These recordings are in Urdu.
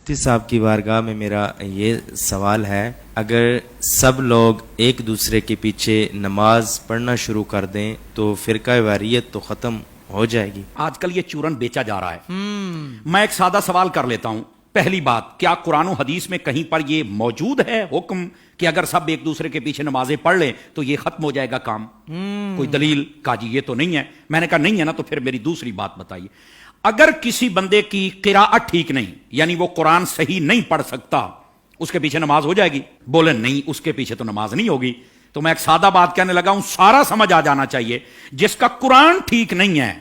مفتی صاحب کی بارگاہ میں میرا یہ سوال ہے، اگر سب لوگ ایک دوسرے کے پیچھے نماز پڑھنا شروع کر دیں تو فرقہ واریت تو ختم ہو جائے گی؟ آج کل یہ چورن بیچا جا رہا ہے۔ میں ایک سادہ سوال کر لیتا ہوں۔ پہلی بات، کیا قرآن و حدیث میں کہیں پر یہ موجود ہے حکم کہ اگر سب ایک دوسرے کے پیچھے نمازیں پڑھ لیں تو یہ ختم ہو جائے گا کام؟ کوئی دلیل؟ کہا جی یہ تو نہیں ہے۔ میں نے کہا نہیں ہے نا، تو پھر میری دوسری بات بتائیے۔ اگر کسی بندے کی قراءت ٹھیک نہیں، یعنی وہ قرآن صحیح نہیں پڑھ سکتا، اس کے پیچھے نماز ہو جائے گی؟ بولے نہیں، اس کے پیچھے تو نماز نہیں ہوگی۔ تو میں ایک سادہ بات کہنے لگا ہوں، سارا سمجھ آ جانا چاہیے۔ جس کا قرآن ٹھیک نہیں ہے،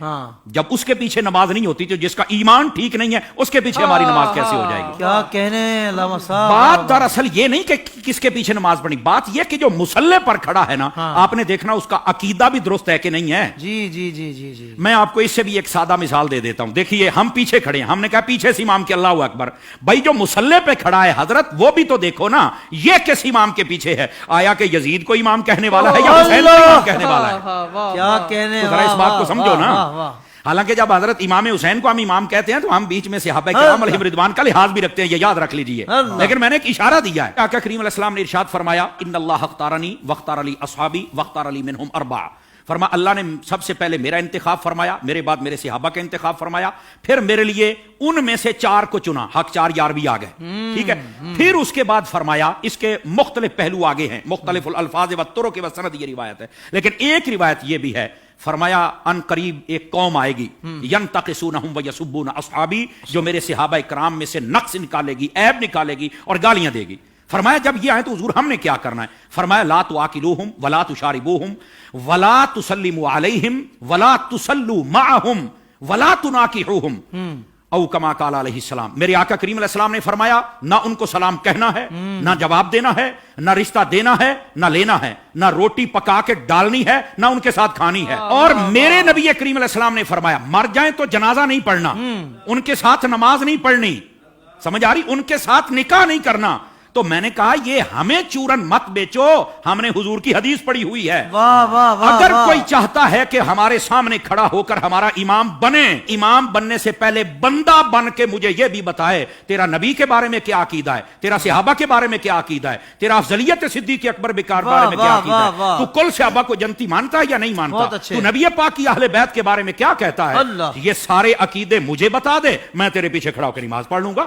جب اس کے پیچھے نماز نہیں ہوتی، تو جس کا ایمان ٹھیک نہیں ہے اس کے پیچھے ہماری نماز کیسے ہو جائے گی؟ کیا کہنے علامہ صاحب۔ بات دراصل یہ نہیں کہ کس کے پیچھے نماز پڑھنی، بات یہ کہ جو مصلی پر کھڑا ہے نا، آپ نے دیکھنا اس کا عقیدہ بھی درست ہے کہ نہیں ہے۔ جی جی جی جی جی، میں آپ کو اس سے بھی ایک سادہ مثال دے دیتا ہوں۔ دیکھیے، ہم پیچھے کھڑے ہیں، ہم نے کہا پیچھے سے امام کے اللہ اکبر، بھائی جو مصلی پہ کھڑا ہے حضرت، وہ بھی تو دیکھو نا، یہ کس امام کے پیچھے ہے؟ آیا کہ یزید کو امام کہنے والا ہے یا حسین کو امام کہنے والا ہے؟ کیا کہنے، تو ذرا اس بات کو سمجھو نا۔ حالانکہ جب حضرت امام حسین کو ہم امام کہتے ہیں تو ہم بیچ میں صحابہ کرام علیہم رضوان کا لحاظ بھی رکھتے ہیں، یہ یاد رکھ لیجئے۔ لیکن میں نے ایک اشارہ دیا ہے۔ آقا کریم علیہ السلام نے ارشاد فرمایا، ان اللہ اختارنی واختار لی اصحابی واختار لی منہم اربعہ۔ فرما اللہ نے سب سے پہلے میرا انتخاب فرمایا، میرے بعد میرے صحابہ کا انتخاب فرمایا، پھر میرے لیے ان میں سے 4 کو چنا، حق 4 یار بھی آ گئے، ٹھیک ہے۔ پھر اس کے بعد فرمایا، اس کے مختلف پہلو آگے ہیں، مختلف الالفاظ والطرق والسند، یہ روایت ہے، لیکن ایک روایت یہ بھی ہے، فرمایا ان قریب ایک قوم آئے گی، ینتقصونہم ویسبون اصحابی، جو میرے صحابہ کرام میں سے نقص نکالے گی، عیب نکالے گی اور گالیاں دے گی۔ فرمایا جب یہ آئے تو حضور ہم نے کیا کرنا ہے؟ فرمایا لا تواکلوہم ولا تشاربوہم ولا تسلموا علیہم ولا تصلوا معہم ولا تناکحوہم، او کما قال علیہ السلام۔ میرے آقا کریم علیہ السلام نے فرمایا، نہ ان کو سلام کہنا ہے، نہ جواب دینا ہے، نہ رشتہ دینا ہے، نہ لینا ہے، نہ روٹی پکا کے ڈالنی ہے، نہ ان کے ساتھ کھانی ہے۔ اور میرے نبی کریم علیہ السلام نے فرمایا، مر جائیں تو جنازہ نہیں پڑھنا، ان کے ساتھ نماز نہیں پڑھنی، سمجھ آ رہی؟ ان کے ساتھ نکاح نہیں کرنا۔ تو میں نے کہا یہ ہمیں چورن مت بیچو، ہم نے حضور کی حدیث پڑھی ہوئی ہے۔ اگر کوئی چاہتا ہے کہ ہمارے سامنے کھڑا ہو کر ہمارا امام بنے، امام بننے سے پہلے بندہ بن کے مجھے یہ بھی بتائے تیرا نبی کے بارے میں کیا عقیدہ ہے، تیرا صحابہ کے بارے میں کیا عقیدہ ہے، تیرا افضلیت صدیق اکبر بکار بارے میں کیا عقیدہ ہے، تو کل صحابہ کو جنتی مانتا ہے یا نہیں مانتا، تو نبی پاک کی اہل بیت کے بارے میں کیا کہتا ہے، یہ سارے عقیدے مجھے بتا دے، میں تیرے پیچھے کھڑا ہو کے نماز پڑھ لوں گا۔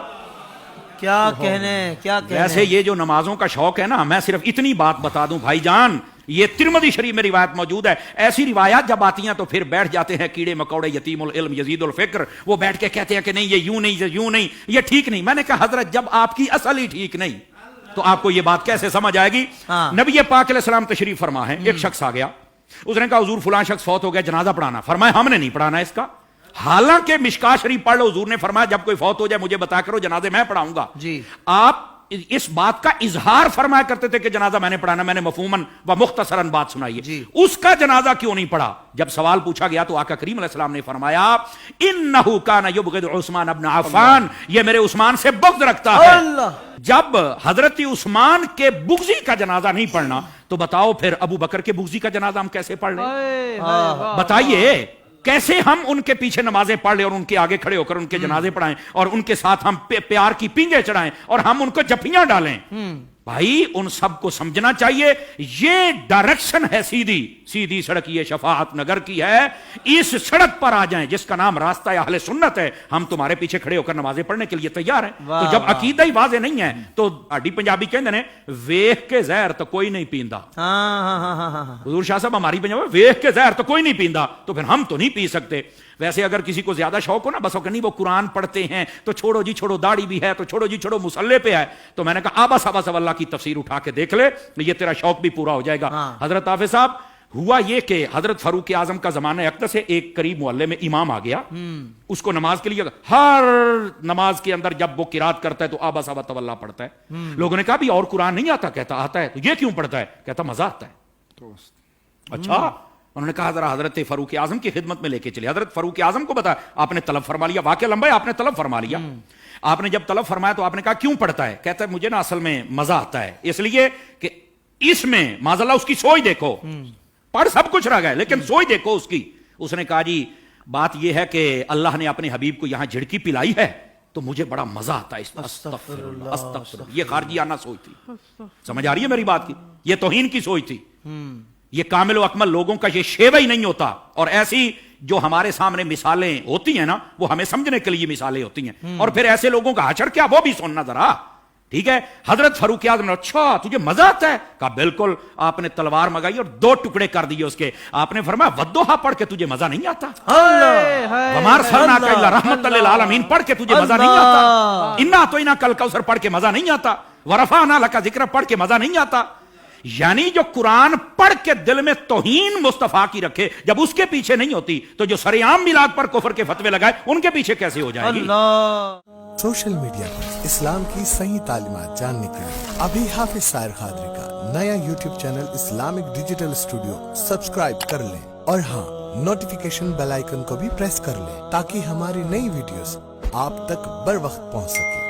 کیا کہنے، کیا کہنے۔ ویسے یہ جو نمازوں کا شوق ہے نا، میں صرف اتنی بات بتا دوں بھائی جان، یہ ترمذی شریف میں روایت موجود ہے، ایسی روایات جب آتی ہیں تو پھر بیٹھ جاتے ہیں کیڑے مکوڑے، یتیم العلم یزید الفکر، وہ بیٹھ کے کہتے ہیں کہ نہیں یہ یوں نہیں، یہ یوں نہیں، یہ ٹھیک نہیں۔ میں نے کہا حضرت جب آپ کی اصل ہی ٹھیک نہیں تو آپ کو یہ بات کیسے سمجھ آئے گی؟ نبی پاک علیہ السلام تشریف فرما ہے، ایک شخص آ گیا، اس نے کہا حضور فلاں شخص فوت ہو گیا، جنازہ پڑھانا۔ فرمایا ہم نے نہیں پڑھانا اس کا، حالانکہ مشکات شریف پڑھ لو، حضور نے فرمایا جب کوئی فوت ہو جائے مجھے بتا کرو، جنازے میں پڑھاؤں گا۔ جی، آپ اس بات کا اظہار فرمایا کرتے تھے کہ جنازہ میں نے پڑھانا، میں نے مفہوماً و مختصراً بات سنائی ہے، اس کا جنازہ کیوں نہیں پڑھا؟ جب سوال پوچھا گیا تو آقا کریم علیہ السلام نے فرمایا، انہ کان یبغض عثمان ابن عفان، یہ میرے عثمان سے بغض رکھتا ہے۔ جب حضرت عثمان کے بغضی کا جنازہ نہیں پڑھنا تو بتاؤ پھر ابو بکر کے بغضی کا جنازہ ہم کیسے پڑھ لیں؟ بتائیے کیسے ہم ان کے پیچھے نمازیں پڑھ لیں اور ان کے آگے کھڑے ہو کر ان کے جنازے پڑھائیں اور ان کے ساتھ ہم پیار کی پینگیں چڑھائیں اور ہم ان کو جفیاں ڈالیں؟ بھائی ان سب کو سمجھنا چاہیے، یہ ڈائریکشن ہے سیدھی سیدھی سڑک، یہ شفاعت نگر کی ہے، اس سڑک پر آ جائیں جس کا نام راستہ اہل سنت ہے، ہم تمہارے پیچھے کھڑے ہو کر نمازیں پڑھنے کے لیے تیار ہیں۔ تو جب عقیدہ ہی واضح نہیں ہے تو آڈی پنجابی کہندے نے ویکھ کے زہر تو کوئی نہیں پیندا۔ حضور شاہ صاحب ہماری پنجابی ویکھ کے زہر تو کوئی نہیں پیندا، تو پھر ہم تو نہیں پی سکتے۔ ویسے اگر کسی کو زیادہ شوق ہو نا، بس نہیں وہ قرآن پڑھتے ہیں تو چھوڑو جی چھوڑو، داڑھی بھی ہے تو چھوڑو جی چھوڑو، مصلی پہ ہے، تو میں نے کہا آبا صاحب اللہ کی تفسیر اٹھا کے دیکھ لے، یہ تیرا شوق بھی پورا ہو جائے گا۔ حضرت حافظ صاحب ہوا یہ کہ حضرت فاروق اعظم کا زمانہ اقدس ہے، ایک قریب محلے میں امام آ گیا، اس کو نماز کے لیے ہر نماز کے اندر جب وہ قرات کرتا ہے تو آبا صاحب تولا پڑھتا ہے۔ لوگوں نے کہا بھی اور قرآن نہیں آتا؟ کہتا آتا ہے۔ تو یہ کیوں پڑھتا ہے؟ کہتا مزہ آتا ہے۔ اچھا، انہوں نے کہا ذرا حضرت فاروق اعظم کی خدمت میں لے کے چلے۔ حضرت فاروق اعظم کو بتا، آپ نے طلب فرما لیا، واقعہ لمبا ہے، آپ نے طلب فرما لیا۔ آپ نے جب طلب فرمایا تو آپ نے کہا کیوں پڑھتا ہے؟ کہتا ہے مجھے نا اصل میں مزہ آتا ہے، اس لیے کہ اس میں معاذ اللہ اس کی سوچ دیکھو، پڑھ سب کچھ رہ گئے لیکن سوچ دیکھو اس کی۔ اس نے کہا جی بات یہ ہے کہ اللہ نے اپنے حبیب کو یہاں جھڑکی پلائی ہے تو مجھے بڑا مزہ آتا ہے اس میں استغفر اللہ استغفر اللہ. یہ خارجیانہ سوچ تھی. سمجھ آ رہی ہے میری بات کی؟ یہ توہین کی سوچ تھی. یہ کامل و اکمل لوگوں کا یہ شیوہ ہی نہیں ہوتا. اور ایسی جو ہمارے سامنے مثالیں ہوتی ہیں نا وہ ہمیں سمجھنے کے لیے مثالیں ہوتی ہیں. اور پھر ایسے لوگوں کا حشر کیا وہ بھی سننا ذرا. ٹھیک ہے. حضرت فاروق اعظم نے اچھا تجھے مزہ آتا ہے؟ کہا بالکل. آپ نے تلوار منگائی اور 2 ٹکڑے کر دیے اس کے. آپ نے فرمایا ودوحا پڑھ کے تجھے مزہ نہیں آتا؟ ومار سلناک الا رحمۃ للعالمین پڑھ کے تجھے مزہ نہیں آتا؟ انا اعطیناک الکوثر پڑھ کے مزہ نہیں آتا؟ ورفعنا لک ذکرک پڑھ کے مزہ نہیں آتا؟ یعنی جو قرآن پڑھ کے دل میں توہین مصطفیٰ کی رکھے جب اس کے پیچھے نہیں ہوتی تو جو سر عام میلاد پر کفر کے فتوے لگائے ان کے پیچھے کیسے ہو جائے گی؟ سوشل میڈیا پر اسلام کی صحیح تعلیمات جاننے کے لیے ابھی حافظ سائر قادری کا نیا YouTube channel Islamic digital studio subscribe کر لیں اور ہاں نوٹیفیکیشن بیل آئیکن کو بھی پریس کر لیں تاکہ ہماری نئی ویڈیوز آپ تک بر وقت پہنچ سکے.